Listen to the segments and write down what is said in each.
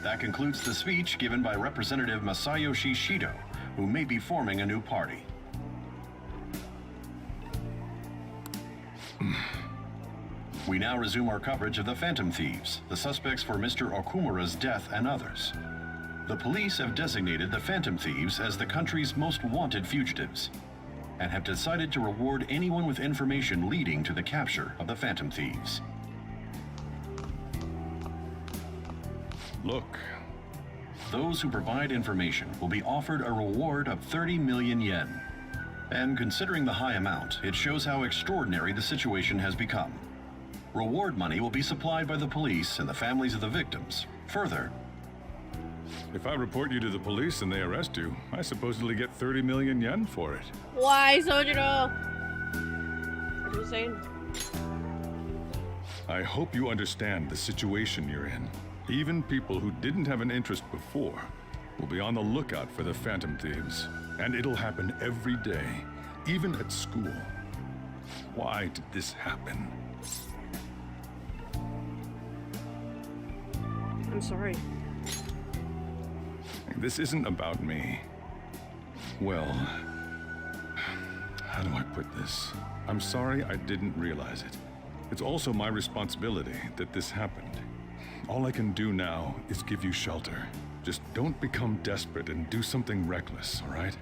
That concludes the speech given by Representative Masayoshi Shido, who may be forming a new party. We now resume our coverage of the Phantom Thieves, the suspects for Mr. Okumura's death and others. The police have designated the Phantom Thieves as the country's most wanted fugitives, and have decided to reward anyone with information leading to the capture of the Phantom Thieves. Look. Those who provide information will be offered a reward of 30 million yen. And considering the high amount, it shows how extraordinary the situation has become. Reward money will be supplied by the police and the families of the victims. Further, if I report you to the police and they arrest you, I supposedly get 30 million yen for it. Why, Sojiro? What are you saying? I hope you understand the situation you're in. Even people who didn't have an interest before will be on the lookout for the Phantom Thieves. And it'll happen every day, even at school. Why did this happen? I'm sorry. This isn't about me. Well, how do I put this? I'm sorry I didn't realize it. It's also my responsibility that this happened. All I can do now is give you shelter. Just don't become desperate and do something reckless, all right?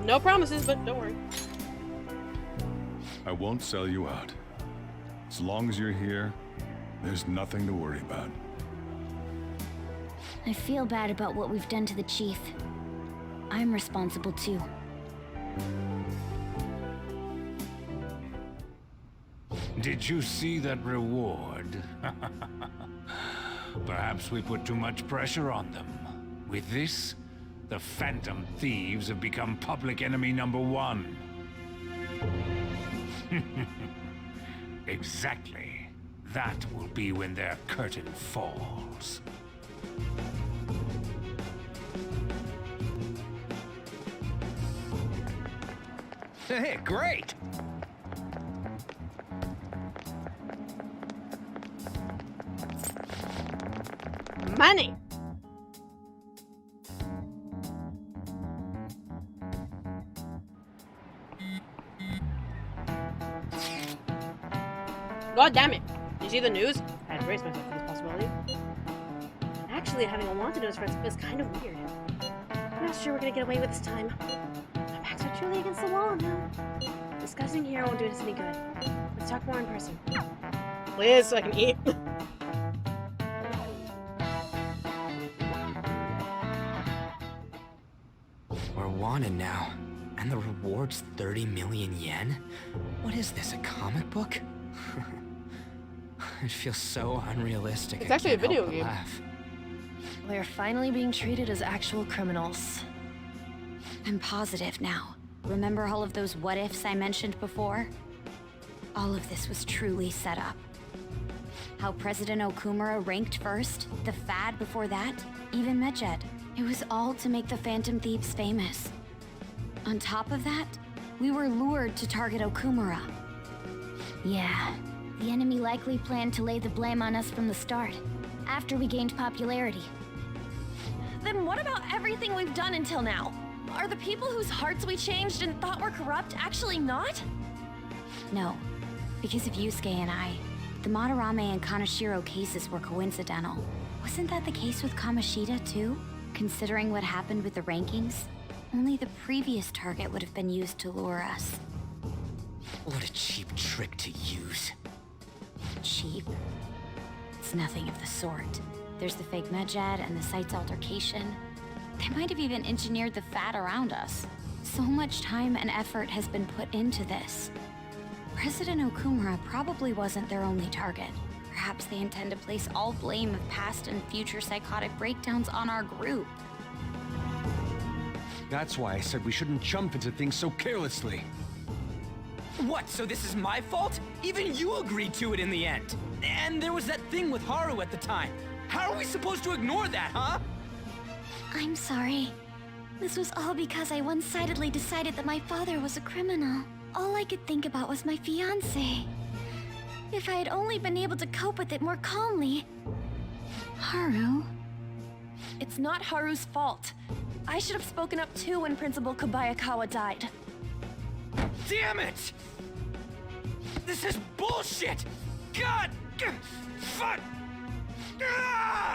No promises, but don't worry. I won't sell you out. As long as you're here, there's nothing to worry about. I feel bad about what we've done to the chief. I'm responsible too. Did you see that reward? Perhaps we put too much pressure on them. With this, the Phantom Thieves have become public enemy #1. Exactly. That will be when their curtain falls. Hey, great! Money! God damn it! You see the news? I had to brace myself for this possibility. Actually, having a wanted notice for feels kind of weird. I'm not sure we're gonna get away with this time. My backs are truly against the wall now. Discussing here won't do us any good. Let's talk more in person. Please, so I can eat. We're wanted now, and the reward's 30 million yen? What is this, a comic book? It feels so unrealistic. It's actually a video game. Laugh. We're finally being treated as actual criminals. I'm positive now. Remember all of those what-ifs I mentioned before? All of this was truly set up. How President Okumura ranked first, the Fad before that, even Medjed. It was all to make the Phantom Thieves famous. On top of that, we were lured to target Okumura. Yeah, the enemy likely planned to lay the blame on us from the start, after we gained popularity. Then what about everything we've done until now? Are the people whose hearts we changed and thought were corrupt actually not? No, because of Yusuke and I, the Madarame and Kaneshiro cases were coincidental. Wasn't that the case with Kamoshida too? Considering what happened with the rankings, only the previous target would have been used to lure us. What a cheap trick to use. Cheap? It's nothing of the sort. There's the fake Medjed and the site's altercation. They might have even engineered the Fat around us. So much time and effort has been put into this. President Okumura probably wasn't their only target. Perhaps they intend to place all blame of past and future psychotic breakdowns on our group. That's why I said we shouldn't jump into things so carelessly. What, so this is my fault? Even you agreed to it in the end. And there was that thing with Haru at the time. How are we supposed to ignore that, huh? I'm sorry. This was all because I one-sidedly decided that my father was a criminal. All I could think about was my fiancé. If I had only been able to cope with it more calmly. Haru? It's not Haru's fault. I should have spoken up too when Principal Kobayakawa died. Damn it! This is bullshit! God! Fuck!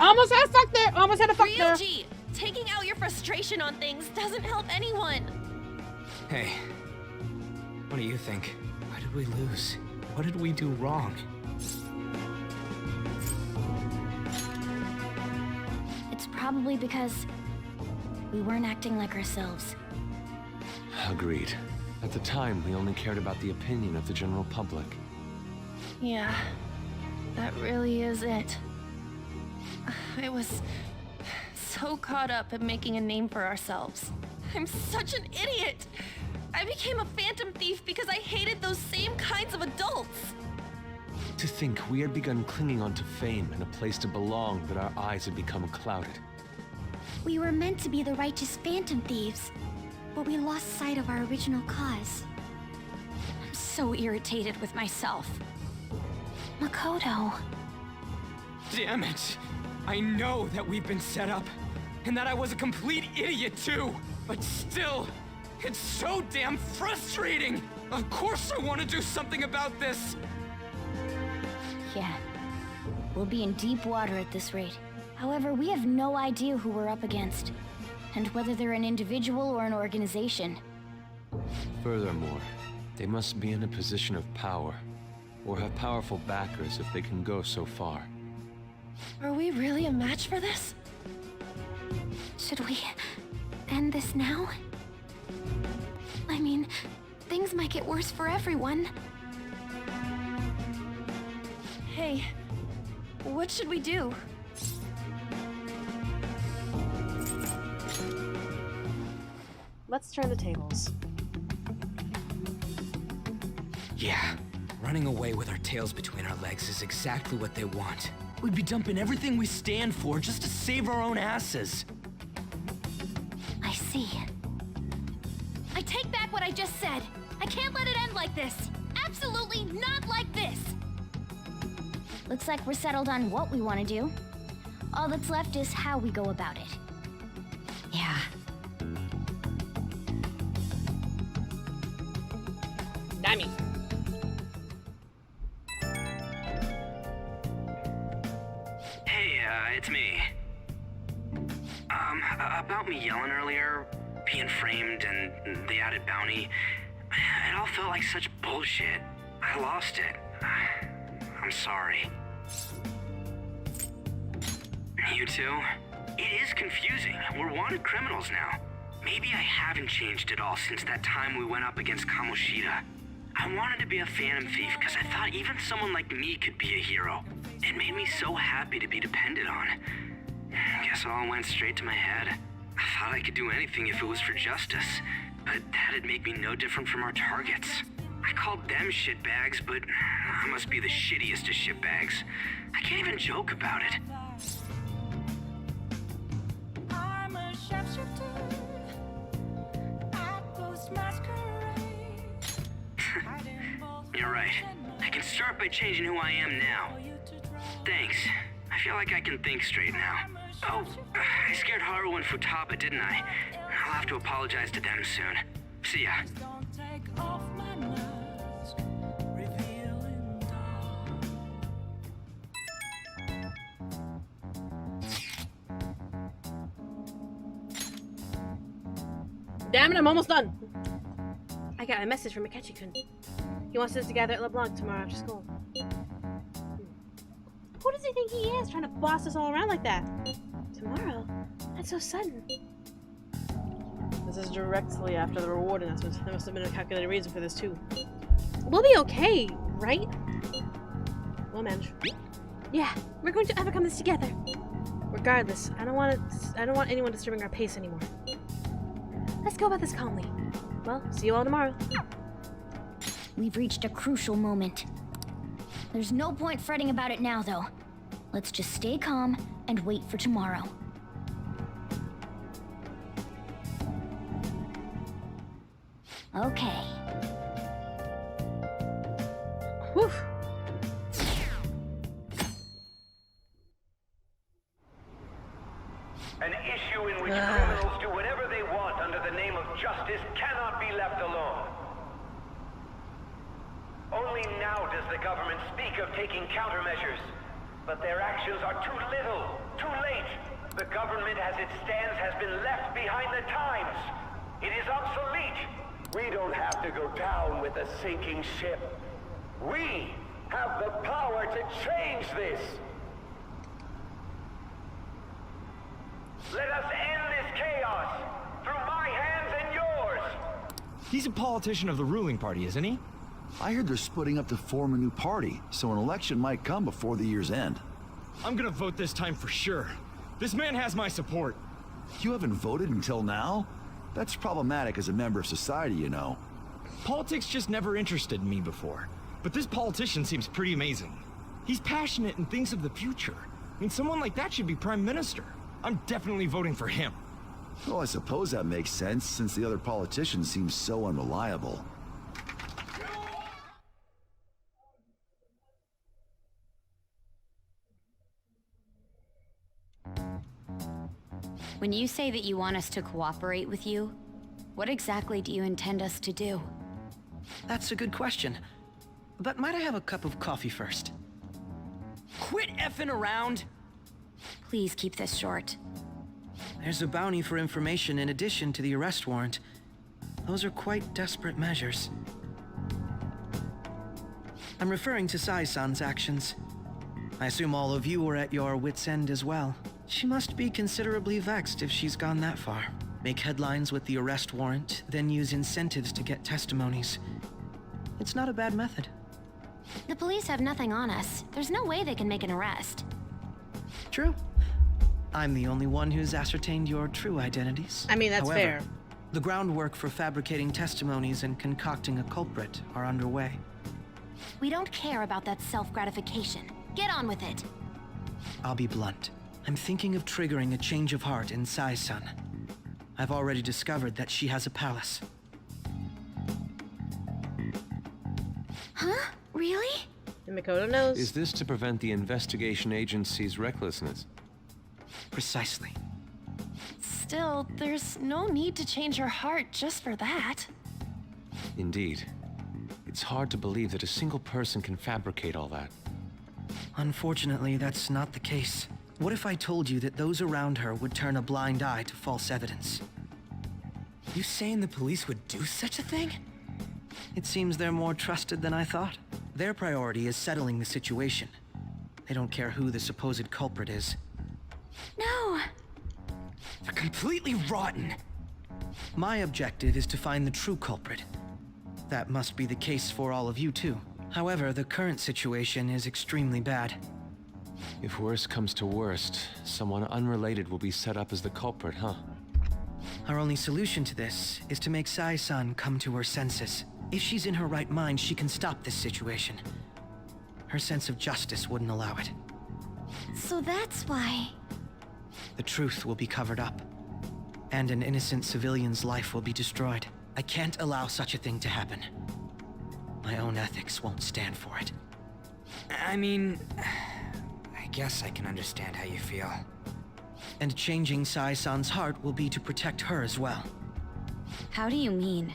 Almost had a fuck there! Almost had a fuck there! Ryuji! Taking out your frustration on things doesn't help anyone. Hey, what do you think? Why did we lose? What did we do wrong? It's probably because we weren't acting like ourselves. Agreed. At the time, we only cared about the opinion of the general public. Yeah, that really is it. I was so caught up in making a name for ourselves. I'm such an idiot! I became a phantom thief because I hated those same kinds of adults! To think we had begun clinging onto fame and a place to belong, but our eyes had become clouded. We were meant to be the righteous phantom thieves, but we lost sight of our original cause. I'm so irritated with myself. Makoto. Damn it! I know that we've been set up, and that I was a complete idiot too! But still, it's so damn frustrating! Of course I want to do something about this! Yeah. We'll be in deep water at this rate. However, we have no idea who we're up against, and whether they're an individual or an organization. Furthermore, they must be in a position of power, or have powerful backers if they can go so far. Are we really a match for this? Should we end this now? I mean, things might get worse for everyone. Hey, what should we do? Let's turn the tables. Yeah, running away with our tails between our legs is exactly what they want. We'd be dumping everything we stand for just to save our own asses. I see. I take back what I just said. I can't let it end like this. Absolutely not like this. Looks like we're settled on what we want to do. All that's left is how we go about it. Yeah. Damn. Hey, it's me. About me yelling earlier, being framed, and the added bounty, it all felt like such bullshit. I lost it. I'm sorry. You too? It is confusing. We're wanted criminals now. Maybe I haven't changed at all since that time we went up against Kamoshida. I wanted to be a phantom thief because I thought even someone like me could be a hero. It made me so happy to be depended on. Guess it all went straight to my head. I thought I could do anything if it was for justice, but that'd make me no different from our targets. I called them shitbags, but I must be the shittiest of shitbags. I can't even joke about it. I'm a sharpshooter. I post masquerade. You're right. I can start by changing who I am now. Thanks. I feel like I can think straight now. Oh, I scared Haru and Futaba, didn't I? I'll have to apologize to them soon. See ya. Don't take off my mask, revealing dawn. Damn it, I'm almost done. I got a message from Akechi-kun. He wants us to gather at LeBlanc tomorrow after school. Who does he think he is, trying to boss us all around like that? Tomorrow? That's so sudden. This is directly after the reward announcement. There must have been a calculated reason for this too. We'll be okay, right? We'll manage. Yeah, we're going to overcome this together. Regardless, I don't want anyone disturbing our pace anymore. Let's go about this calmly. Well, see you all tomorrow. We've reached a crucial moment. There's no point fretting about it now, though. Let's just stay calm and wait for tomorrow. Okay. Whew. cannot be left alone. Only now does the government speak of taking countermeasures. But their actions are too little, too late. The government as it stands has been left behind the times. It is obsolete. We don't have to go down with a sinking ship. We have the power to change this. Let us end this chaos through my hands and yours. He's a politician of the ruling party, isn't he? I heard they're splitting up to form a new party, so an election might come before the year's end. I'm gonna vote this time for sure. This man has my support. You haven't voted until now? That's problematic as a member of society, you know. Politics just never interested me before. But this politician seems pretty amazing. He's passionate and thinks of the future. I mean, someone like that should be prime minister. I'm definitely voting for him. Well, I suppose that makes sense, since the other politicians seem so unreliable. When you say that you want us to cooperate with you, what exactly do you intend us to do? That's a good question. But might I have a cup of coffee first? Quit effing around! Please keep this short. There's a bounty for information in addition to the arrest warrant. Those are quite desperate measures. I'm referring to Sai-san's actions. I assume all of you were at your wits' end as well. She must be considerably vexed if she's gone that far. Make headlines with the arrest warrant, then use incentives to get testimonies. It's not a bad method. The police have nothing on us. There's no way they can make an arrest. True. I'm the only one who's ascertained your true identities. I mean, that's However, fair. the groundwork for fabricating testimonies and concocting a culprit are underway. We don't care about that self-gratification. Get on with it. I'll be blunt. I'm thinking of triggering a change of heart in Sai-san. I've already discovered that she has a palace. Huh? Really? And Makoto knows. Is this to prevent the investigation agency's recklessness? Precisely. Still, there's no need to change her heart just for that. Indeed. It's hard to believe that a single person can fabricate all that. Unfortunately, that's not the case. What if I told you that those around her would turn a blind eye to false evidence? You saying the police would do such a thing? It seems they're more trusted than I thought. Their priority is settling the situation. They don't care who the supposed culprit is. No! They're completely rotten! My objective is to find the true culprit. That must be the case for all of you too. However, the current situation is extremely bad. If worst comes to worst, someone unrelated will be set up as the culprit, huh? Our only solution to this is to make Sai-san come to her senses. If she's in her right mind, she can stop this situation. Her sense of justice wouldn't allow it. So that's why... The truth will be covered up, and an innocent civilian's life will be destroyed. I can't allow such a thing to happen. My own ethics won't stand for it. I mean... I guess I can understand how you feel. And changing Sai-san's heart will be to protect her as well. How do you mean?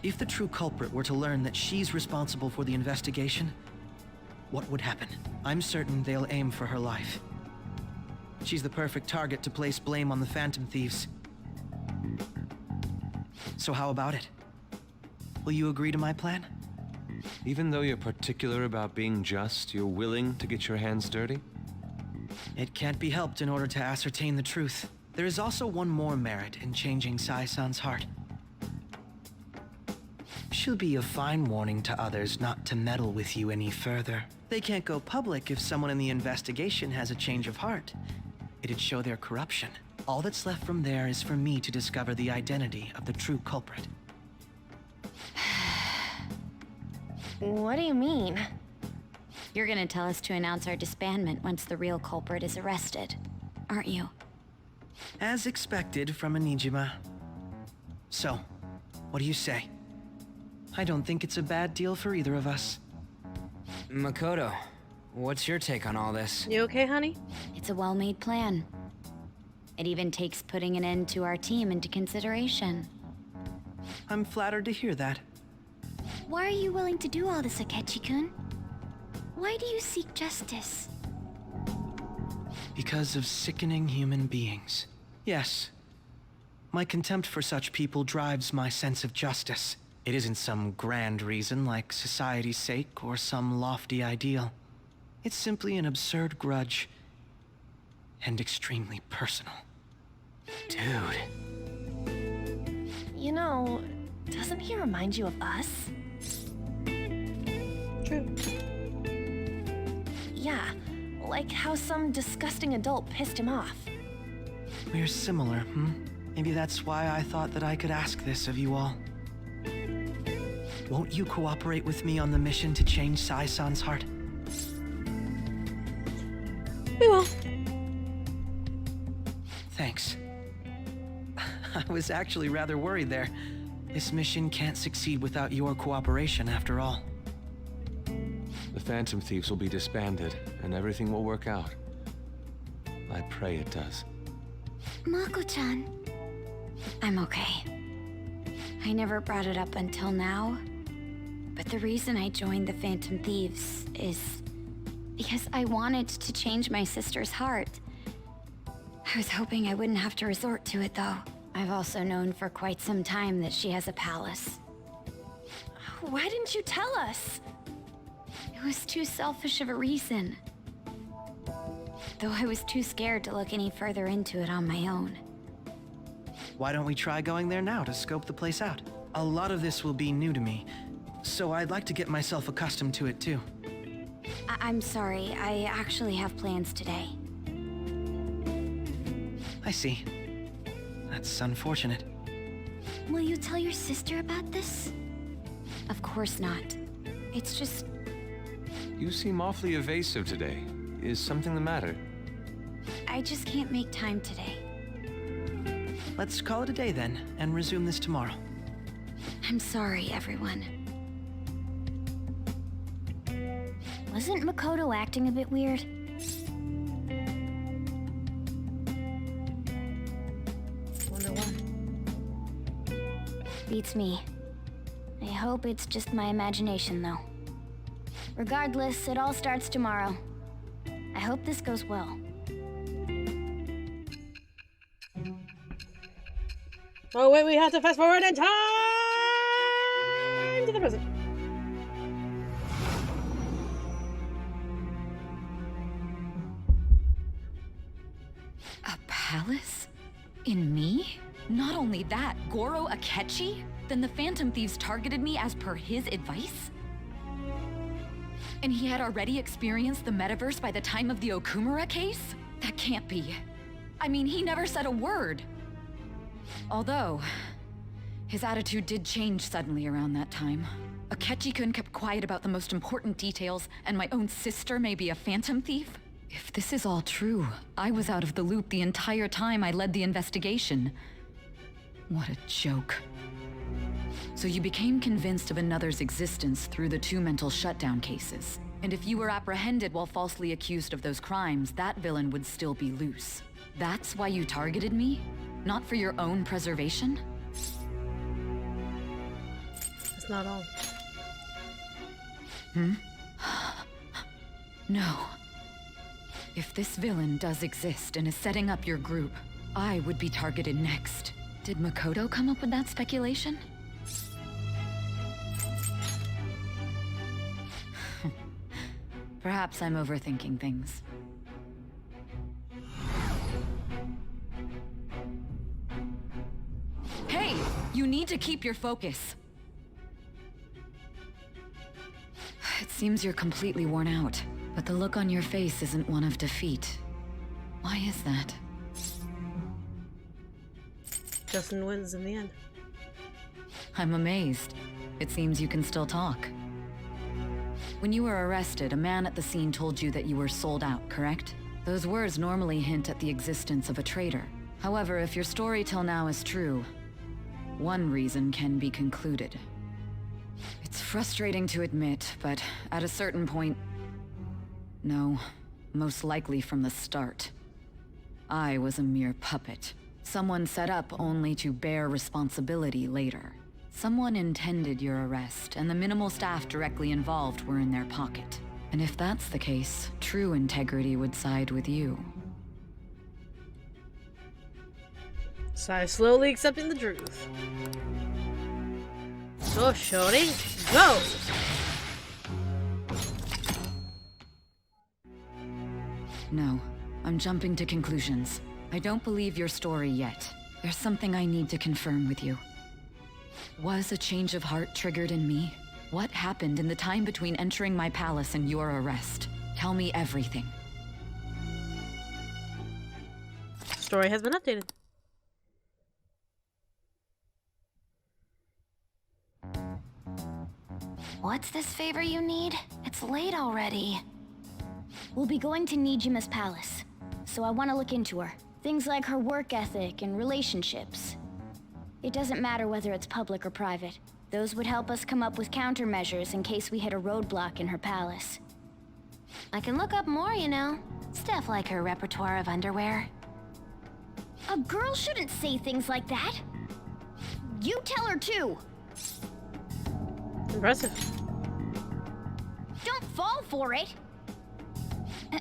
If the true culprit were to learn that she's responsible for the investigation, what would happen? I'm certain they'll aim for her life. She's the perfect target to place blame on the Phantom Thieves. So how about it? Will you agree to my plan? Even though you're particular about being just, you're willing to get your hands dirty? It can't be helped in order to ascertain the truth. There is also one more merit in changing Sai-san's heart. She'll be a fine warning to others not to meddle with you any further. They can't go public if someone in the investigation has a change of heart. It'd show their corruption. All that's left from there is for me to discover the identity of the true culprit. What do you mean? You're gonna tell us to announce our disbandment once the real culprit is arrested, aren't you? As expected from a Nijima. So, what do you say? I don't think it's a bad deal for either of us. Makoto, what's your take on all this? You okay, honey? It's a well-made plan. It even takes putting an end to our team into consideration. I'm flattered to hear that. Why are you willing to do all this, Akechi-kun? Why do you seek justice? Because of sickening human beings. Yes. My contempt for such people drives my sense of justice. It isn't some grand reason like society's sake or some lofty ideal. It's simply an absurd grudge. And extremely personal. Dude. You know, doesn't he remind you of us? True. Yeah, like how some disgusting adult pissed him off. We're similar, Maybe that's why I thought that I could ask this of you all. Won't you cooperate with me on the mission to change Sai-san's heart? We will. Thanks. I was actually rather worried there. This mission can't succeed without your cooperation, after all. The Phantom Thieves will be disbanded, and everything will work out. I pray it does. Mako-chan. I'm okay. I never brought it up until now, but the reason I joined the Phantom Thieves is because I wanted to change my sister's heart. I was hoping I wouldn't have to resort to it, though. I've also known for quite some time that she has a palace. Why didn't you tell us? It was too selfish of a reason. Though I was too scared to look any further into it on my own. Why don't we try going there now to scope the place out? A lot of this will be new to me, so I'd like to get myself accustomed to it too. I'm sorry, I actually have plans today. I see. That's unfortunate. Will you tell your sister about this? Of course not. It's just... You seem awfully evasive today. Is something the matter? I just can't make time today. Let's call it a day then, and resume this tomorrow. I'm sorry, everyone. Wasn't Makoto acting a bit weird? Wonder why. Beats me. I hope it's just my imagination, though. Regardless, it all starts tomorrow. I hope this goes well. Oh wait, we have to fast forward in time to the present. A palace? In me? Not only that, Goro Akechi? Then the Phantom Thieves targeted me as per his advice? And he had already experienced the metaverse by the time of the Okumura case? That can't be. I mean, he never said a word. Although, his attitude did change suddenly around that time. Akechi-kun kept quiet about the most important details, and my own sister may be a phantom thief? If this is all true, I was out of the loop the entire time I led the investigation. What a joke. So you became convinced of another's existence through the 2 mental shutdown cases. And if you were apprehended while falsely accused of those crimes, that villain would still be loose. That's why you targeted me? Not for your own preservation? That's not all. No. If this villain does exist and is setting up your group, I would be targeted next. Did Makoto come up with that speculation? Perhaps I'm overthinking things. Hey! You need to keep your focus. It seems you're completely worn out, but the look on your face isn't one of defeat. Why is that? Justin wins in the end. I'm amazed. It seems you can still talk. When you were arrested, a man at the scene told you that you were sold out, correct? Those words normally hint at the existence of a traitor. However, if your story till now is true, one reason can be concluded. It's frustrating to admit, but at a certain point... No, most likely from the start. I was a mere puppet. Someone set up only to bear responsibility later. Someone intended your arrest, and the minimal staff directly involved were in their pocket. And if that's the case, true integrity would side with you. Sai slowly accepting the truth. So, shorty, go! No, I'm jumping to conclusions. I don't believe your story yet. There's something I need to confirm with you. Was a change of heart triggered in me? What happened in the time between entering my palace and your arrest? Tell me everything. Story has been updated. What's this favor you need? It's late already. We'll be going to Nijima's palace, so I want to look into her. Things like her work ethic and relationships. It doesn't matter whether it's public or private. Those would help us come up with countermeasures in case we hit a roadblock in her palace. I can look up more, you know. Stuff like her repertoire of underwear. A girl shouldn't say things like that. You tell her too. Impressive. Don't fall for it.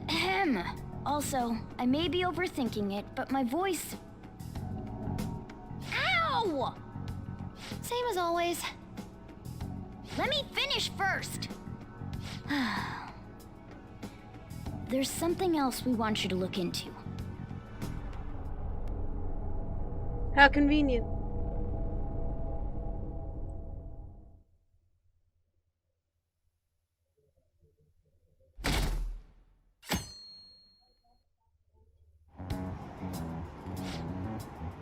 Ahem. Also, I may be overthinking it, but my voice... Ow! Same as always. Let me finish first. There's something else we want you to look into. How convenient.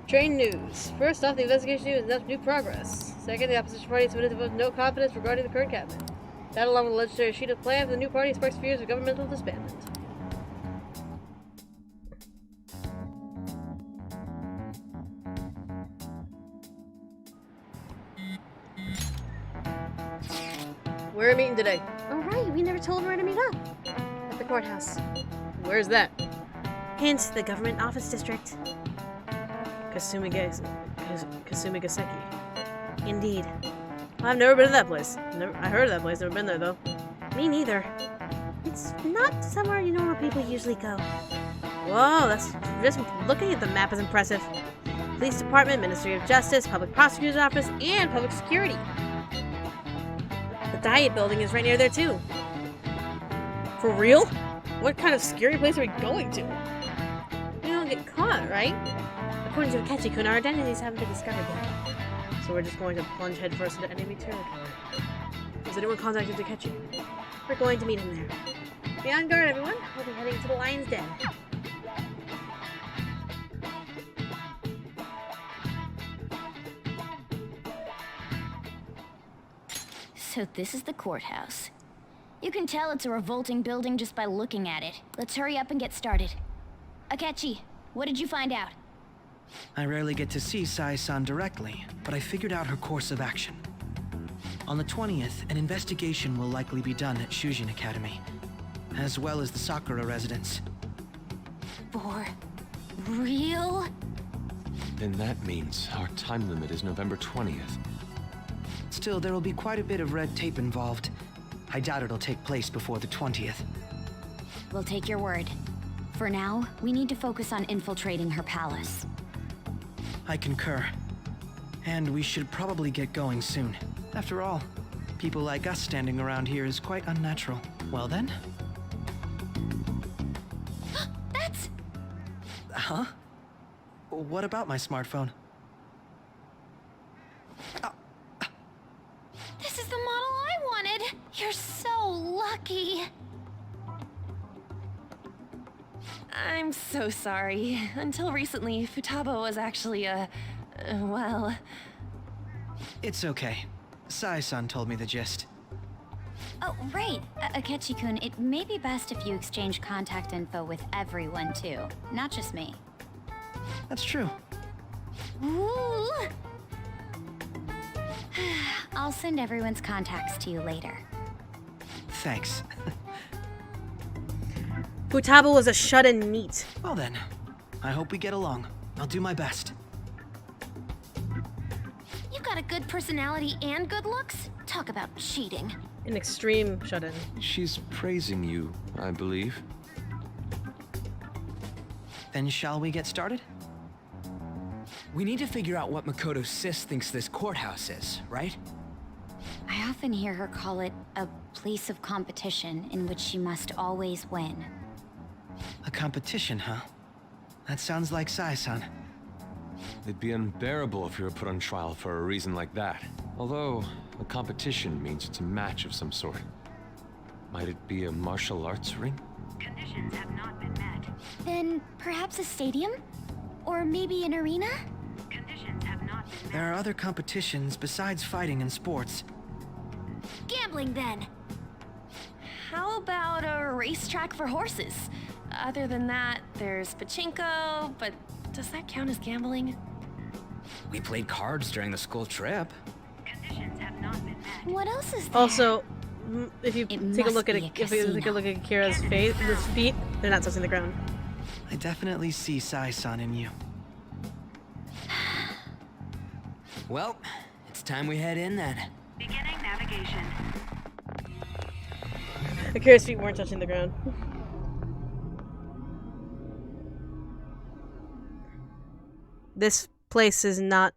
Train news. First off, the investigation news announced new progress. Second, the opposition party submitted to vote no confidence regarding the current cabinet. That, along with the legislative sheet of plans, the new party sparks fears of governmental disbandment. We're meeting today. Oh right, we never told him where to meet up. At the courthouse. Where's that? Hint, the government office district. Kasumigaseki. Indeed. Well, I've never been to that place. I heard of that place, never been there though. Me neither. It's not somewhere you know where people usually go. Whoa, that's just looking at the map is impressive. Police Department, Ministry of Justice, Public Prosecutor's Office, and Public Security. The Diet Building is right near there too. For real? What kind of scary place are we going to? We don't get caught, right? According to Akechi-kun, our identities haven't been discovered yet. So we're just going to plunge headfirst into enemy territory. Has anyone contacted Akechi? We're going to meet him there. Be on guard, everyone. We'll be heading to the Lion's Den. So this is the courthouse. You can tell it's a revolting building just by looking at it. Let's hurry up and get started. Akechi, what did you find out? I rarely get to see Sai-san directly, but I figured out her course of action. On the 20th, an investigation will likely be done at Shujin Academy, as well as the Sakura residence. For real? Then that means our time limit is November 20th. Still, there will be quite a bit of red tape involved. I doubt it'll take place before the 20th. We'll take your word. For now, we need to focus on infiltrating her palace. I concur. And we should probably get going soon. After all, people like us standing around here is quite unnatural. Well then? That's... Huh? What about my smartphone? This is the model I wanted! You're so lucky! I'm so sorry. Until recently, Futaba was actually well... It's okay. Sai-san told me the gist. Oh, right. Akechi-kun, it may be best if you exchange contact info with everyone, too. Not just me. That's true. Ooh! I'll send everyone's contacts to you later. Thanks. Futaba was a shut-in meat. Well then, I hope we get along. I'll do my best. You got got a good personality and good looks? Talk about cheating. An extreme shut-in. She's praising you, I believe. Then shall we get started? We need to figure out what Makoto sis thinks this courthouse is, right? I often hear her call it a place of competition in which she must always win. A competition, huh? That sounds like Sai-san. It'd be unbearable if you were put on trial for a reason like that. Although, a competition means it's a match of some sort. Might it be a martial arts ring? Conditions have not been met. Then perhaps a stadium? Or maybe an arena? Conditions have not been met. There are other competitions besides fighting and sports. Gambling, then. How about a racetrack for horses? Other than that, there's pachinko, but does that count as gambling? We played cards during the school trip. Conditions have not been met. What else is there? Also, if you It take a look must at be a if you take a look at Kira's feet, they're not touching the ground. I definitely see Sai-san in you. Well, it's time we head in then. Beginning navigation. Kira's feet weren't touching the ground. This place is not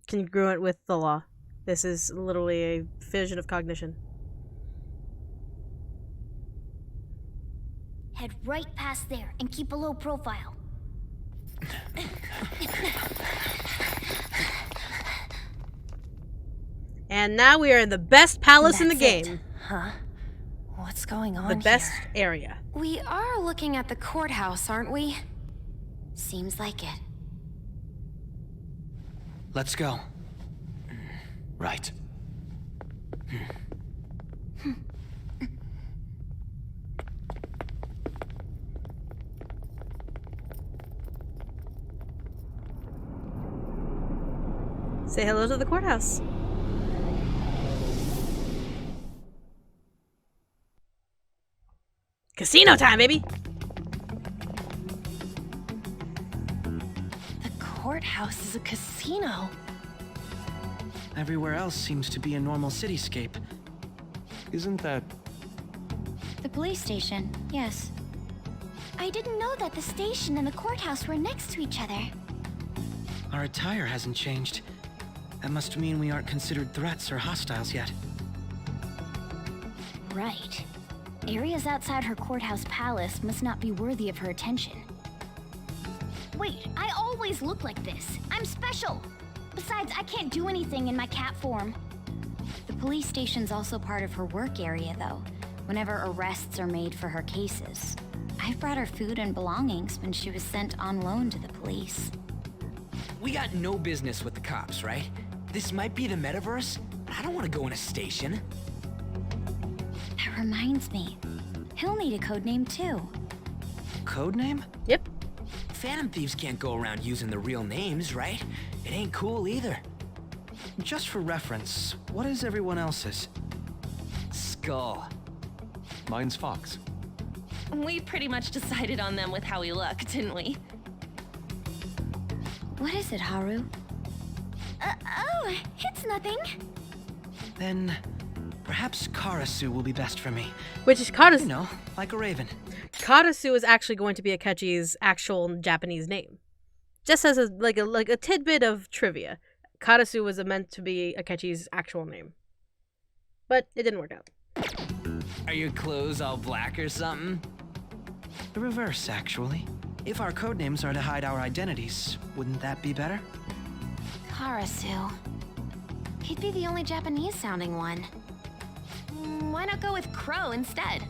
congruent with the law. This is literally a fission of cognition. Head right past there and keep a low profile. And now we are in the best palace in the That's game. it. Huh? What's going on The best here? area. We are looking at the courthouse, aren't we? Seems like it. Let's go. Right. Say hello to the courthouse. Casino time, baby! The courthouse is a casino. Everywhere else seems to be a normal cityscape. Isn't that... The police station, yes. I didn't know that the station and the courthouse were next to each other. Our attire hasn't changed. That must mean we aren't considered threats or hostiles yet. Right. Areas outside her courthouse palace must not be worthy of her attention. Wait, I always look like this. I'm special. Besides, I can't do anything in my cat form. The police station's also part of her work area, though, whenever arrests are made for her cases. I've brought her food and belongings when she was sent on loan to the police. We got no business with the cops, right? This might be the metaverse, but I don't want to go in a station. That reminds me. He'll need a code name, too. Codename? Yep. Phantom Thieves can't go around using the real names, right? It ain't cool either. Just for reference, what is everyone else's? Skull. Mine's Fox. We pretty much decided on them with how we look, didn't we? What is it, Haru? Oh, it's nothing. Then perhaps Karasu will be best for me. Which is Karasu. You know, like a raven. Karasu is actually going to be Akechi's actual Japanese name. Just as a tidbit of trivia. Karasu was meant to be Akechi's actual name. But it didn't work out. Are your clothes all black or something? The reverse, actually. If our codenames are to hide our identities, wouldn't that be better? Karasu. He'd be the only Japanese-sounding one. Why not go with Crow instead?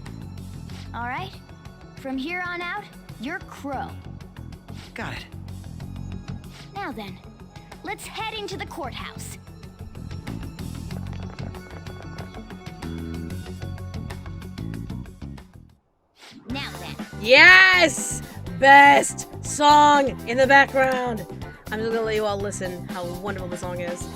All right. From here on out, you're Crow. Got it. Now then, let's head into the courthouse. Now then. Yes! Best song in the background. I'm just gonna let you all listen how wonderful the song is.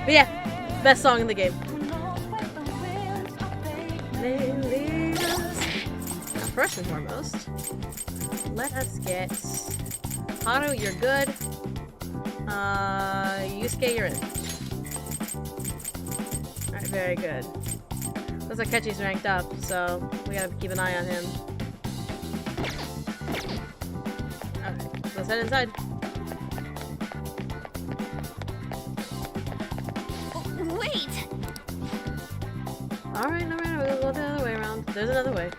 But yeah, best song in the game. First and foremost, let us get Haru, you're good. Yusuke, you're in. Alright, very good. Looks like Akechi's ranked up, so we gotta keep an eye on him. Alright, let's head inside. Wait! Alright, we'll go the other way around. There's another way.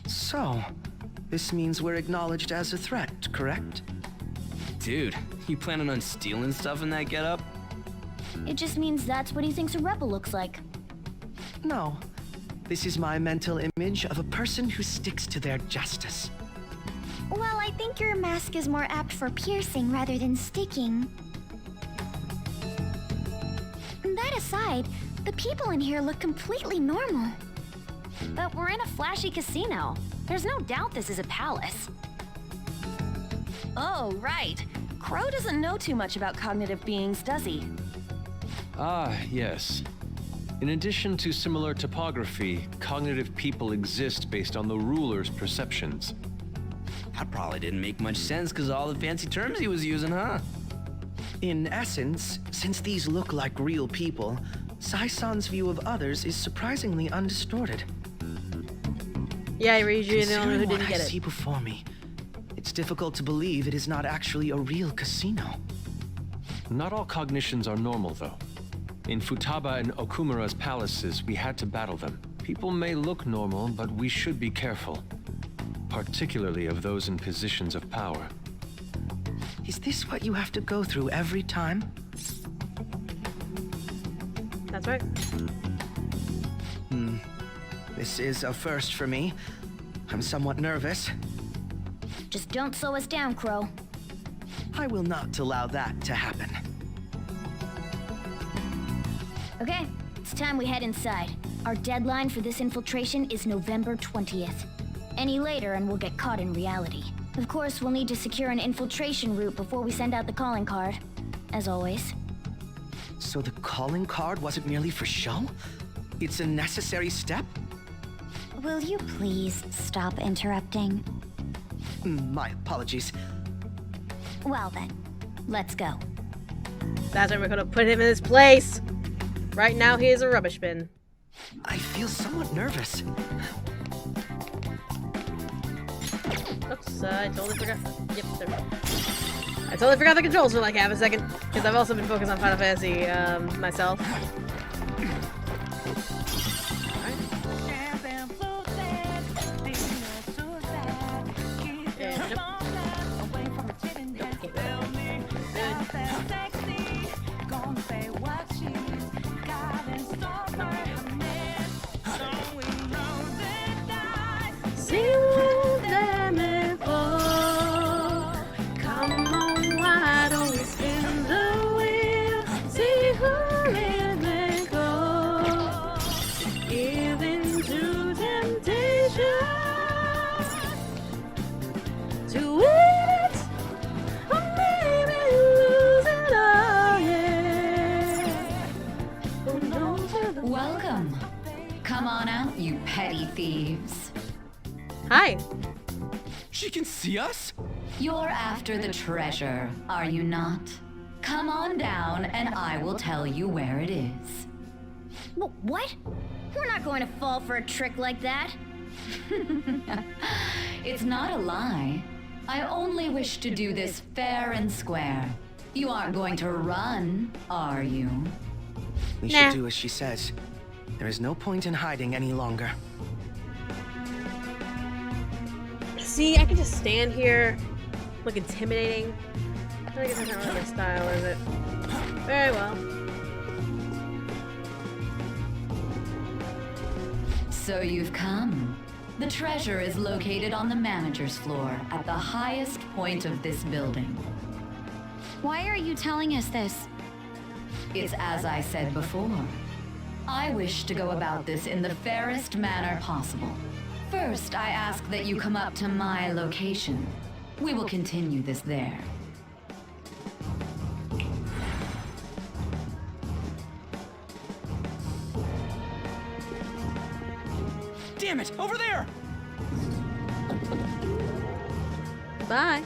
So, this means we're acknowledged as a threat, correct? Dude, you planning on stealing stuff in that getup? It just means that's what he thinks a rebel looks like. No. This is my mental image of a person who sticks to their justice. Well, I think your mask is more apt for piercing rather than sticking. That aside, the people in here look completely normal. But we're in a flashy casino. There's no doubt this is a palace. Oh, right. Crow doesn't know too much about cognitive beings, does he? Ah, yes. In addition to similar topography, cognitive people exist based on the ruler's perceptions. That probably didn't make much sense because of all the fancy terms he was using, huh? In essence, since these look like real people, Sai-san's view of others is surprisingly undistorted. Yeah, you're usually the only one who Considering what didn't I get it. see before me, it's difficult to believe it is not actually a real casino. Not all cognitions are normal, though. In Futaba and Okumura's palaces, we had to battle them. People may look normal, but we should be careful. Particularly of those in positions of power. Is this what you have to go through every time? That's right. This is a first for me. I'm somewhat nervous. Just don't slow us down, Crow. I will not allow that to happen. Okay, it's time we head inside. Our deadline for this infiltration is November 20th. Any later and we'll get caught in reality. Of course, we'll need to secure an infiltration route before we send out the calling card. As always. So the calling card wasn't merely for show? It's a necessary step? Will you please stop interrupting? My apologies. Well then, let's go. That's right, we're gonna put him in his place. Right now, he is a rubbish bin. I feel somewhat nervous. Oops, I totally forgot. Yep, there we go. I totally forgot the controls for like half a second, because I've also been focused on Final Fantasy, myself. Welcome. Come on out, you petty thieves. Hi. She can see us? You're after the treasure, are you not? Come on down and I will tell you where it is. What? We're not going to fall for a trick like that. It's not a lie. I only wish to do this fair and square. You aren't going to run, are you? We should do as she says. There is no point in hiding any longer. See, I can just stand here, look intimidating. I guess that's not really my style, is it? Very well. So you've come. The treasure is located on the manager's floor at the highest point of this building. Why are you telling us this? It's as I said before. I wish to go about this in the fairest manner possible. First, I ask that you come up to my location. We will continue this there. Damn it! Over there! Bye.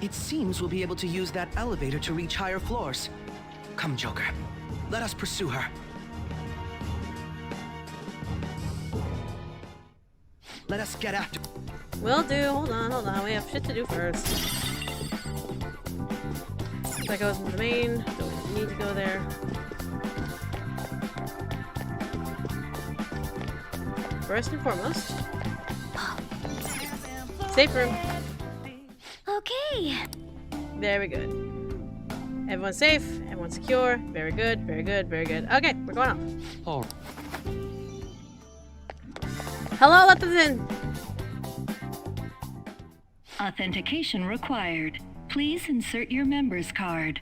It seems we'll be able to use that elevator to reach higher floors. Come, Joker. Let us pursue her. Let us get after... Will do. Hold on. We have shit to do first. That goes into the main. Don't need to go there. First and foremost. Safe room. Okay. Very good. Everyone's safe. Everyone's secure. Very good. Very good. Very good. Okay, we're going on. Oh. Hello, let us in. Authentication required. Please insert your member's card.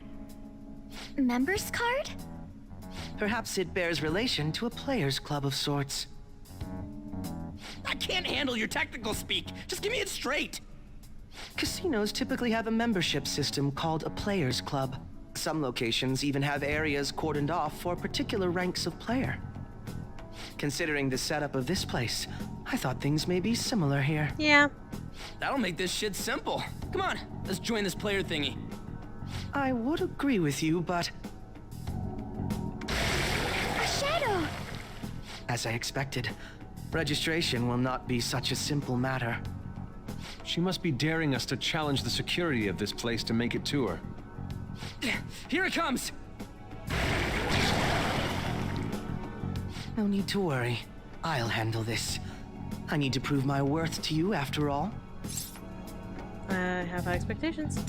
Member's card? Perhaps it bears relation to a players' club of sorts. I can't handle your technical speak. Just give me it straight. Casinos typically have a membership system called a players' club. Some locations even have areas cordoned off for particular ranks of player. Considering the setup of this place, I thought things may be similar here. Yeah. That'll make this shit simple. Come on, let's join this player thingy. I would agree with you, but... A shadow! As I expected, registration will not be such a simple matter. She must be daring us to challenge the security of this place to make it to her. Here it comes! No need to worry. I'll handle this. I need to prove my worth to you after all. I have high expectations.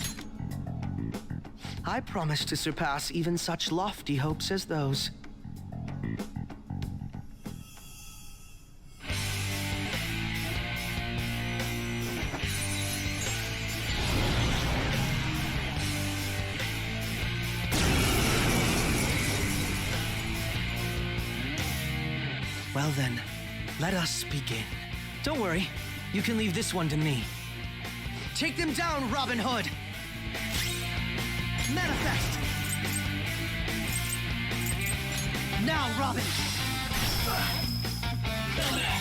I promise to surpass even such lofty hopes as those. Well then, let us begin. Don't worry, you can leave this one to me. Take them down, Robin Hood! Manifest! Now, Robin!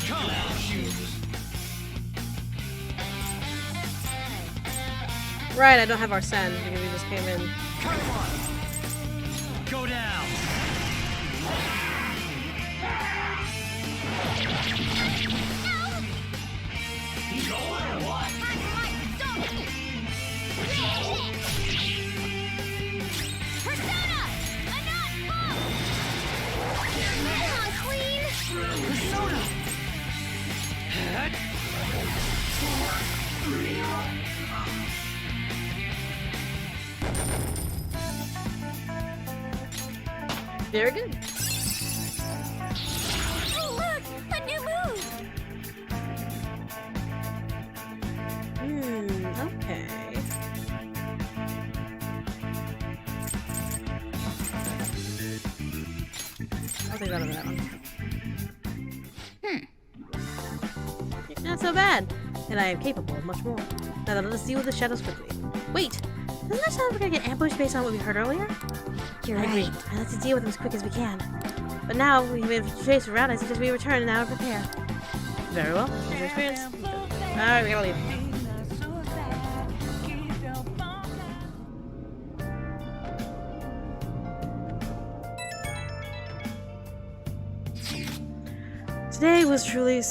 Come out, shoes! Right, I don't have our send because we just came in. Come on! Go down! Very good. Oh, look! A new move! Okay. I'll take that over that one. Not so bad. And I am capable of much more. Now let us deal with the shadows quickly. Wait! Doesn't that sound like we're gonna get ambushed based on what we heard earlier? You're I agree. right. I'd like to deal with them as quick as we can. But now we've made a chase around, I suggest we return and now prepare. Very well. That's your experience. Alright, we gotta leave. Today was truly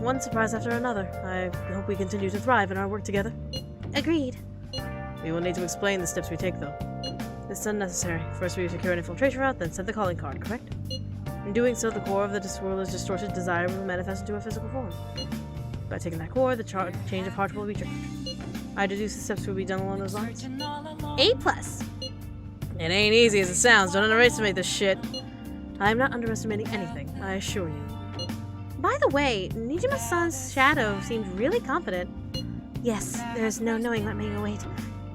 one surprise after another. I hope we continue to thrive in our work together. Agreed. We will need to explain the steps we take, though. This is unnecessary. First we secure an infiltration route, then send the calling card, correct? In doing so, the core of the Discworld's distorted desire will manifest into a physical form. By taking that core, the change of heart will be triggered. I deduce the steps will be done along those lines. A+. It ain't easy as it sounds. Don't underestimate this shit. I am not underestimating anything, I assure you. By the way, Nijima-san's shadow seemed really confident. Yes, there's no knowing what may await.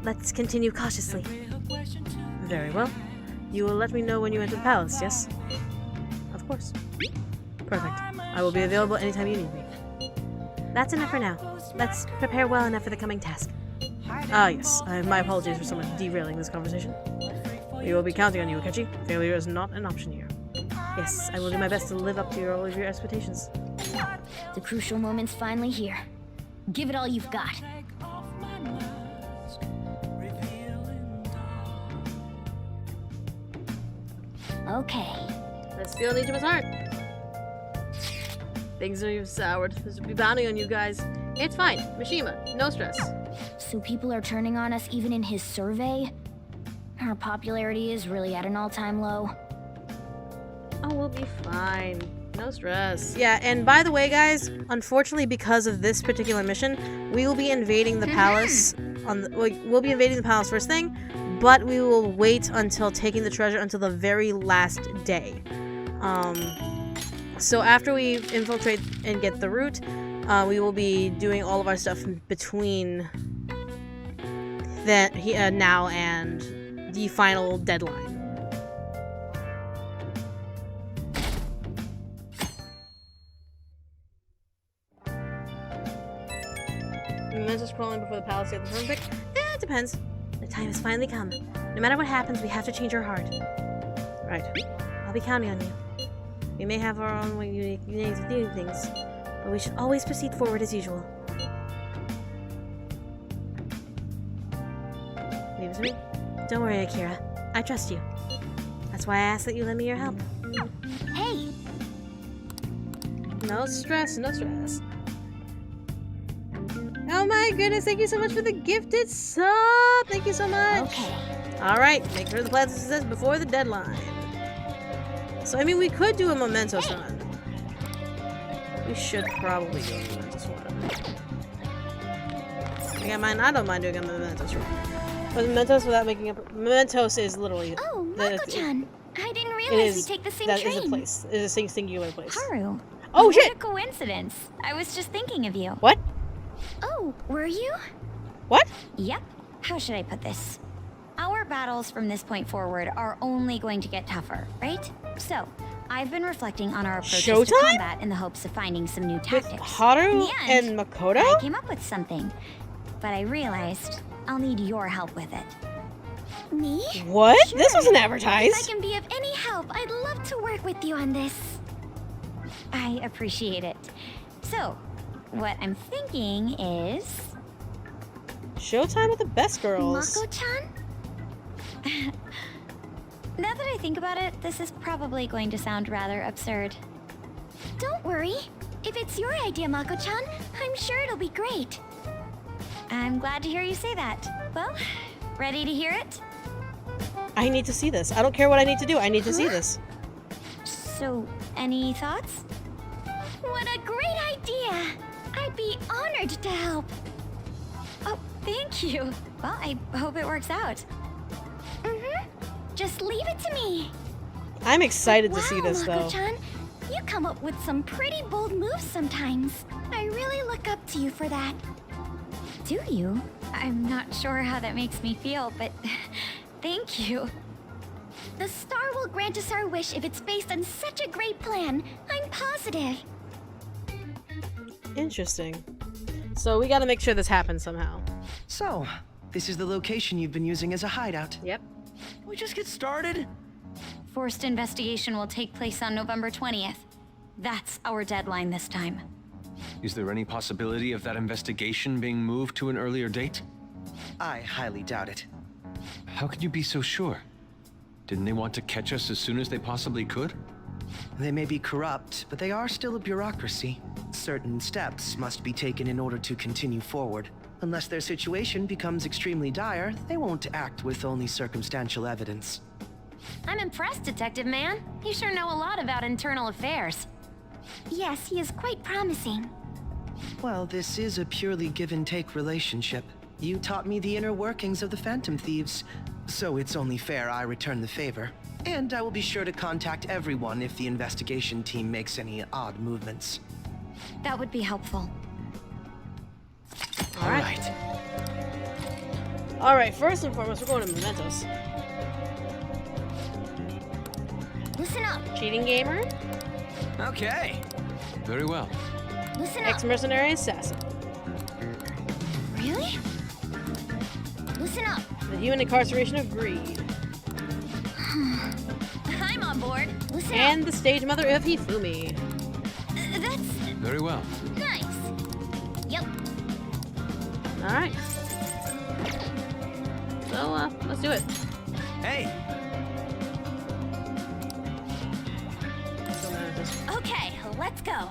Let's continue cautiously. Very well. You will let me know when you enter the palace, yes? Of course. Perfect. I will be available anytime you need me. That's enough for now. Let's prepare well enough for the coming task. Ah, yes. My apologies for someone derailing this conversation. We will be counting on you, Akechi. Failure is not an option here. Yes, I will do my best to live up to all of your expectations. The crucial moment's finally here. Give it all you've got. Okay. Let's feel Nijima's heart. Things are soured. This will be bounding on you guys. It's fine. Mishima, no stress. So people are turning on us even in his survey? Our popularity is really at an all-time low. Oh, we'll be fine. No stress. Yeah, and by the way, guys, unfortunately, because of this particular mission, we will be invading the palace we'll be invading the palace first thing, but we will wait until taking the treasure until the very last day. So after we infiltrate and get the root, we will be doing all of our stuff between now and the final deadline. Mementos crawling before the palace at the throne pick? It depends. The time has finally come. No matter what happens, we have to change our heart. Right. I'll be counting on you. We may have our own unique ways of doing things, but we should always proceed forward as usual. Leave it to me. Don't worry, Akira. I trust you. That's why I asked that you lend me your help. Hey! No stress, no stress. Oh my goodness, thank you so much for the gifted sub! Thank you so much! Okay. Alright, make sure the plan says before the deadline. So, I mean, we could do a Mementos run. We should probably do a Mementos run. I don't mind doing a Mementos run. But Mementos without making up... Mementos is literally... Oh, Mako-chan! I didn't realize we take the same train. That is a place. It is a singular place. Haru. Oh, what shit! A coincidence. I was just thinking of you. What? Oh, were you? What? Yep. How should I put this? Our battles from this point forward are only going to get tougher, right? So, I've been reflecting on our approaches to combat in the hopes of finding some new tactics. With Haru and Makoto? I came up with something, but I realized I'll need your help with it. Me? What? Sure. This wasn't advertised. If I can be of any help, I'd love to work with you on this. I appreciate it. So, what I'm thinking is... Showtime with the best girls. Mako-chan? Now that I think about it, this is probably going to sound rather absurd. Don't worry. If it's your idea, Mako-chan, I'm sure it'll be great. I'm glad to hear you say that. Well, ready to hear it? I need to see this. I don't care what I need to do. I need to see this. So, any thoughts? What a great idea! I'd be honored to help. Oh, thank you. Well, I hope it works out. Just leave it to me. I'm excited to see this, though. Mako-chan, you come up with some pretty bold moves sometimes. I really look up to you for that. Do you? I'm not sure how that makes me feel, but thank you. The star will grant us our wish if it's based on such a great plan. I'm positive. Interesting. So we gotta make sure this happens somehow. So, this is the location you've been using as a hideout. Yep. We just get started? Forced investigation will take place on November 20th. That's our deadline this time. Is there any possibility of that investigation being moved to an earlier date? I highly doubt it. How can you be so sure? Didn't they want to catch us as soon as they possibly could? They may be corrupt, but they are still a bureaucracy. Certain steps must be taken in order to continue forward. Unless their situation becomes extremely dire, they won't act with only circumstantial evidence. I'm impressed, Detective Man. You sure know a lot about internal affairs. Yes, he is quite promising. Well, this is a purely give-and-take relationship. You taught me the inner workings of the Phantom Thieves, So it's only fair I return the favor. And I will be sure to contact everyone if the investigation team makes any odd movements. That would be helpful. Alright. Alright, first and foremost, we're going to Mementos. Listen up. Cheating gamer. Okay. Very well. Listen up. Ex-mercenary assassin. Really? Listen up. The human incarceration of greed. I'm on board. Listen And up. the stage mother of Hifumi. That's Very well. nice. Yep. Alright. So, let's do it. Hey, Okay, let's go.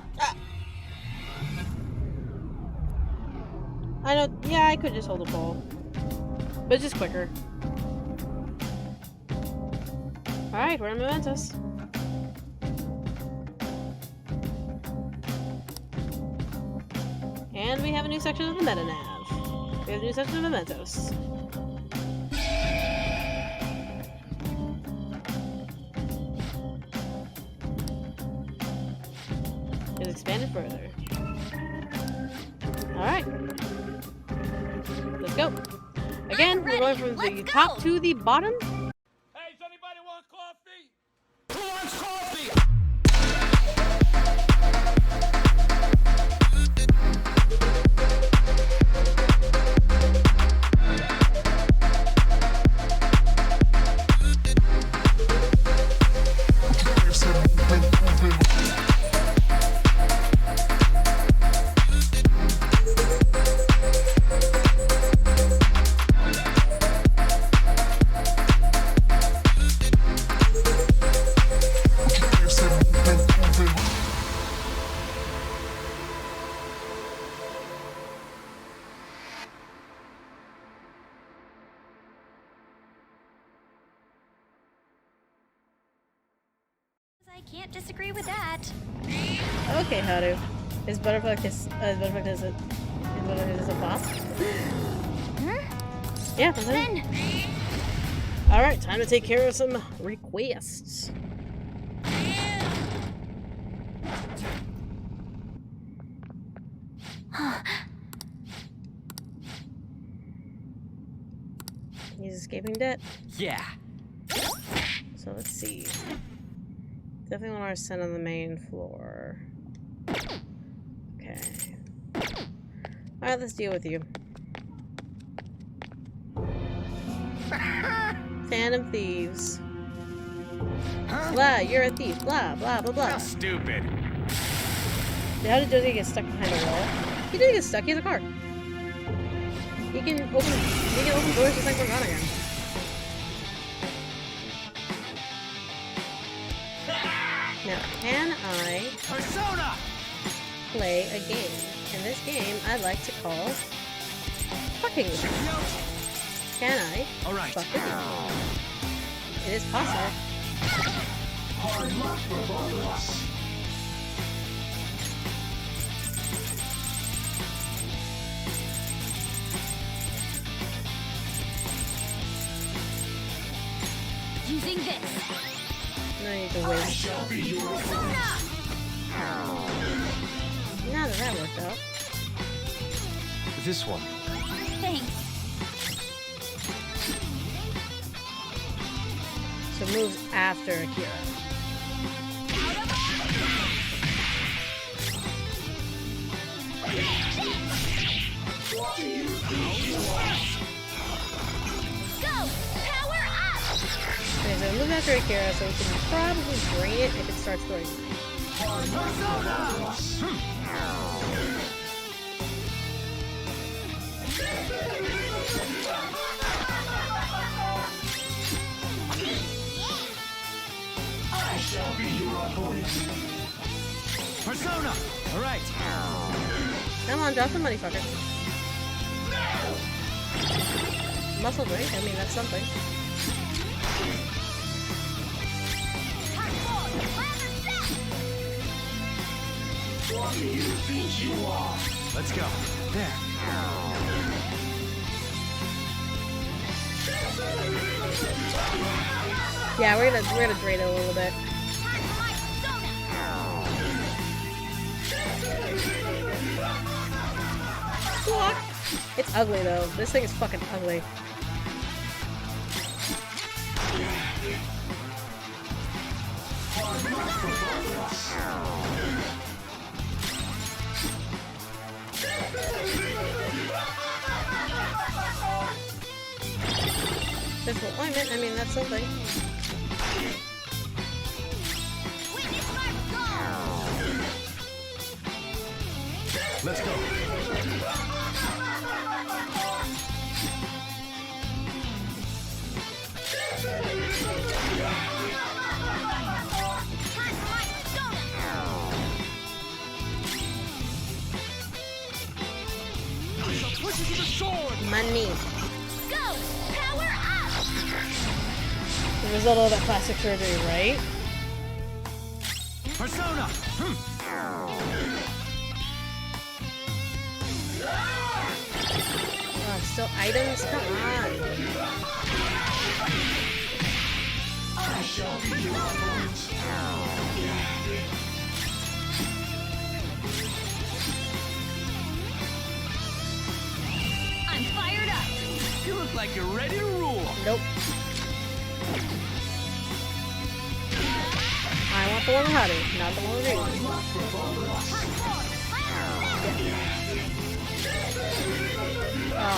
I know, yeah, I could just hold the ball. But it's just quicker. Alright, we're in Mementos. And we have a new section of the meta nav. We have a new section of Mementos. It is expanded further. Alright. Let's go. Again, we're going from the top to the bottom. Hey, does anybody want coffee? Who wants coffee? I can't disagree with that. Okay, Haru. Is Butterfly Kiss is a boss? Yeah, that's it. Alright, time to take care of some requests. He's escaping debt. yeah. So let's see. Definitely want to ascend on the main floor. Okay. Alright, let's deal with you. Phantom Thieves. Blah, you're a thief. Blah, blah, blah, blah. How stupid. How did Josie get stuck behind a wall? He didn't get stuck, he has a car. He can open doors just like Morgana again. Now, can I Persona! play a game? In this game, I like to call fucking with you. Can I Alright. fuck with you? It is possible. Hard luck for both of us. Using this. No need to wait. Shall be your opponent. Now that worked out. This one. Thanks. So moves after Akira. What do you think you are? Go! Power up! Okay, so move after Akira, so we can probably drain it if it starts throwing. I shall be your opponent. Persona! Alright. Come on, drop the money, fucker. Muscle drink, I mean, that's something. What do you think you are? Let's go. There. Yeah, we're gonna drain it a little bit. It's ugly though. This thing is fucking ugly. Physical alignment, I mean, that's something. Let's go. Money. Go! Power up! The result of that plastic surgery, right? Persona! Oh, still items? Come on. I shall be your opponent. I'm fired up! You look like you're ready to rule. Nope. I want the one with Haru, not the one with Reed.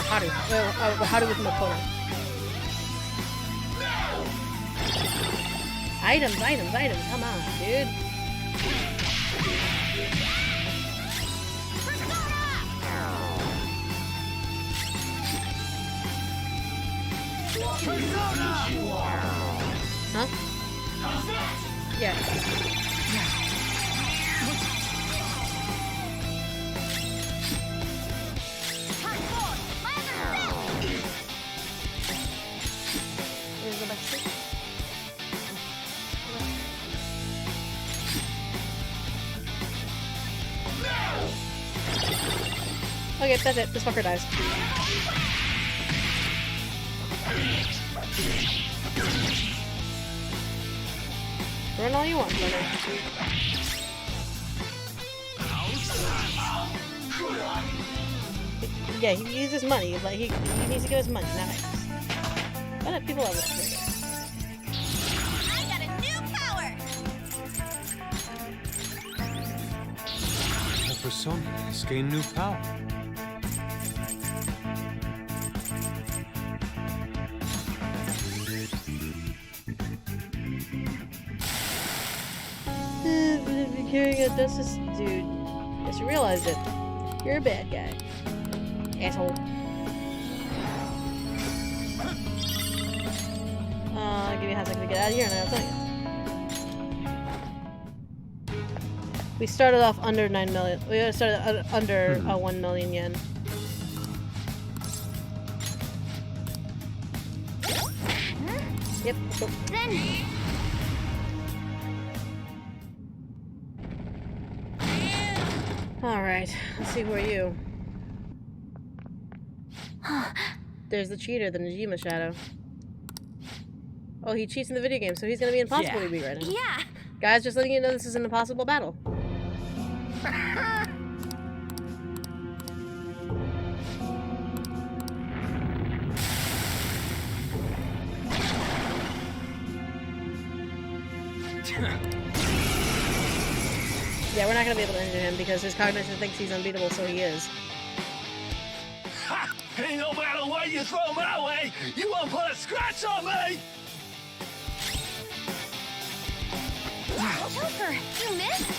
Haru. Haru with Makoto. Items. Come on, dude. Huh? Yeah. Where's the best thing? Okay, that's it. This fucker dies. Run all you want, brother. Yeah, he uses money. Like he needs to get his money, not items. But people love it. I got a new power! The persona has gained new power. Carrying a justice dude. Just realized it. You're a bad guy. Asshole. Give me a hot second to get out of here and I'll tell you. We started off under 9 million. We started under 1 million yen. Yep, let's go. Then... Alright, let's see who are you. There's the cheater, the Najima Shadow. Oh, he cheats in the video game, so he's gonna be impossible to beat right now. Yeah! Guys, just letting you know this is an impossible battle. Yeah, we're not gonna be able to injure him because his cognition thinks he's unbeatable, so he is. Ha! Ain't no matter what you throw my way, you won't put a scratch on me! Joker, you missed?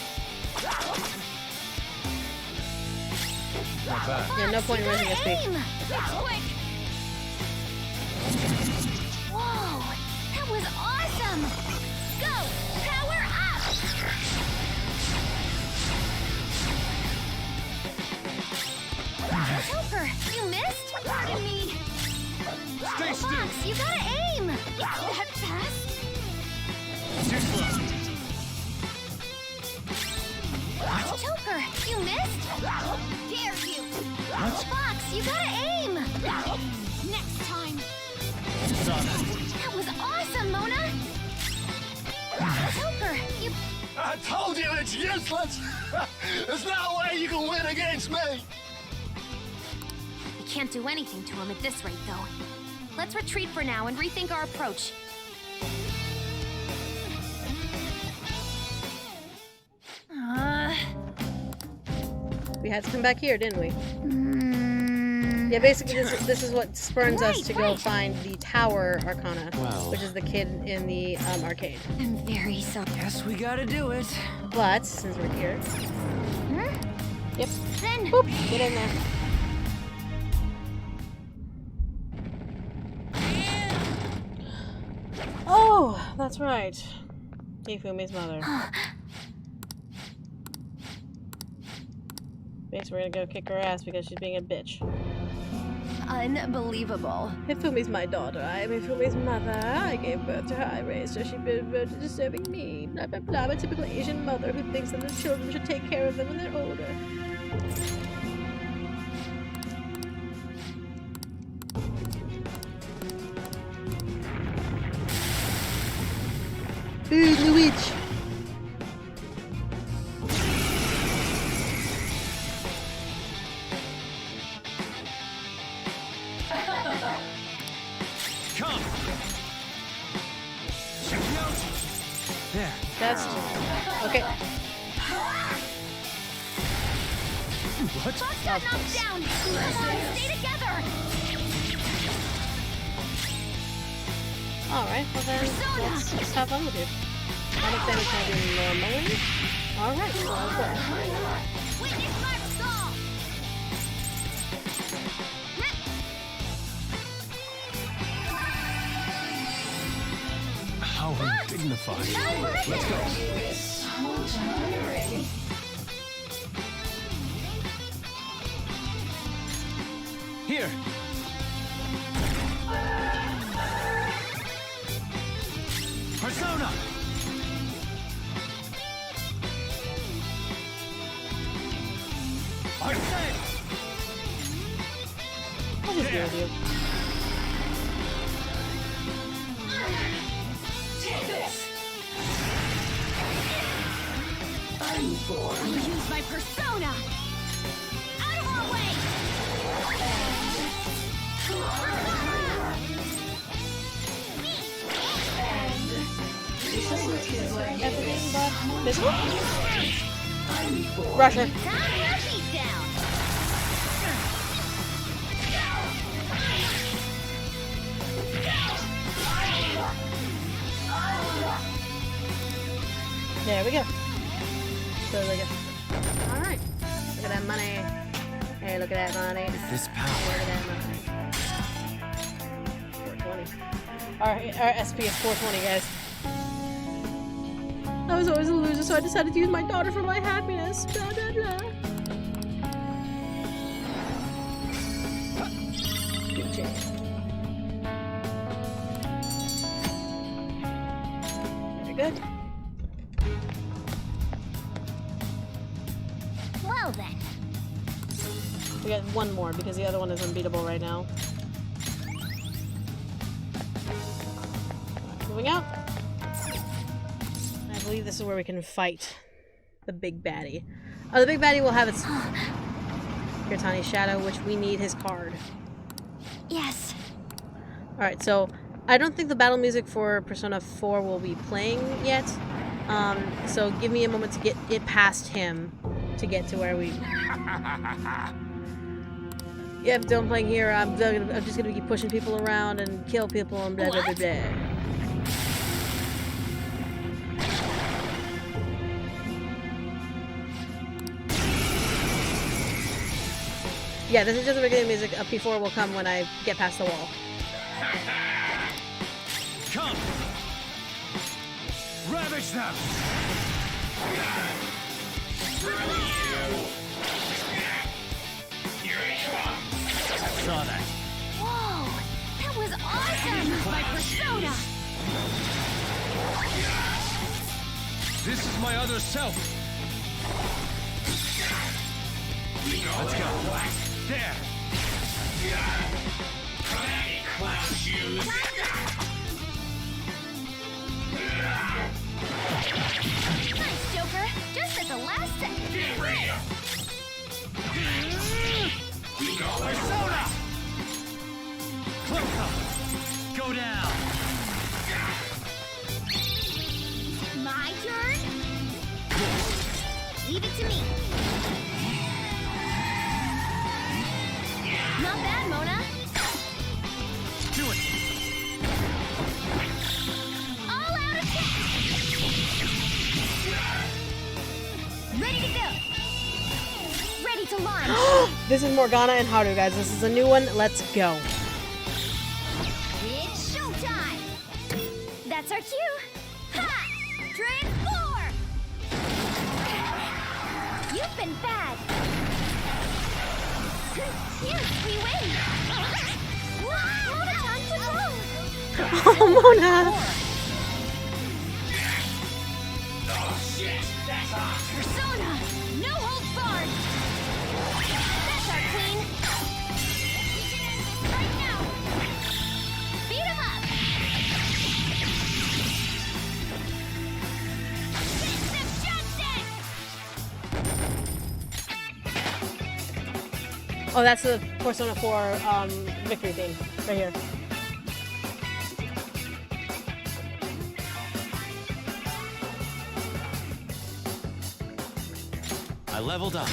Not bad. Yeah, no point in raising his speed. Quick! Whoa! That was awesome! Go! Power up! Joker, you missed? Pardon me! Stay still! Fox, you gotta aim! That fast? Too slow. Joker, you missed? Dare you! Fox, you gotta aim! Next time! Stop. That I told you it's useless! There's no way you can win against me! We can't do anything to him at this rate, though. Let's retreat for now and rethink our approach. We had to come back here, didn't we? Yeah, basically this is what spurns us to go find the Tower Arcana, which is the kid in the arcade. I'm very sorry. Guess we gotta do it. But, since we're here... Yep. Then... Boop! Get in there. Oh, that's right. Hifumi's mother. Basically, we're gonna go kick her ass because she's being a bitch. Unbelievable. Hifumi's my daughter. I am Hifumi's mother. I gave birth to her. I raised her. She devoted to serving me. Blah, blah, blah. I'm a typical Asian mother who thinks that the children should take care of them when they're older. Ooh, Luigi. Come. There. That's okay. What? Boss got knocked down! Come on, stay together! Alright, well then, let's have fun with you. How much damage can I do normally? Alright, so I'll go. Witness my resolve! How undignified. Let's go. Here. Persona. Arsene. I'll just go with you. Take this! I'll use my persona! Out of our way! Everything but missile? Rusher. Down! There we go. So look at. Alright. Look at that money. Hey, look at that money. This power. Look at that money. 420. Our SP is 420, guys. I was always a loser, so I decided to use my daughter for my happiness. Blah, blah, blah. Good job. Very good. Well then. We got one more because the other one is unbeatable right now. Moving out. I believe this is where we can fight the big baddie. Oh, the big baddie will have its Kirtani Shadow, which we need his card. Yes. Alright, so I don't think the battle music for Persona 4 will be playing yet. So give me a moment to get it past him to get to where we... Yeah, if I'm playing here, I'm just gonna keep pushing people around and kill people and blah blah blah blah. Yeah, this is just the regular music. P4 will come when I get past the wall. Come! Ravage them! Saw that. Whoa! That was awesome! My persona! This is my other self! Let's go. There! Clown shoes! Nice joke Leave it to me. Not bad, Mona. Do it. All out attack. Ready to go. Ready to launch. This is Morgana and Haru, guys. This is a new one. Let's go. It's showtime. That's our cue. Ha! Transform! You've been bad. Yes, we win. Mona-chan, control. Oh, Mona. Oh shit, that's hot. Persona, no holds barred. That's our queen. We can end this right now. Beat him up. Fist of justice. Oh, that's the Persona 4 victory thing right here. I leveled up.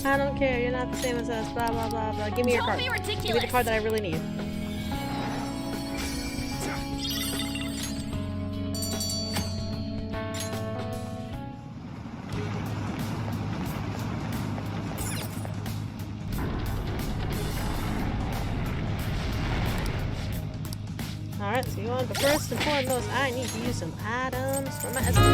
I don't care. You're not the same as us. Blah blah blah blah. Give me your card. Don't be ridiculous. Give me the card that I really need. Alright, so you want, but first and foremost, I need to use some items for my escort.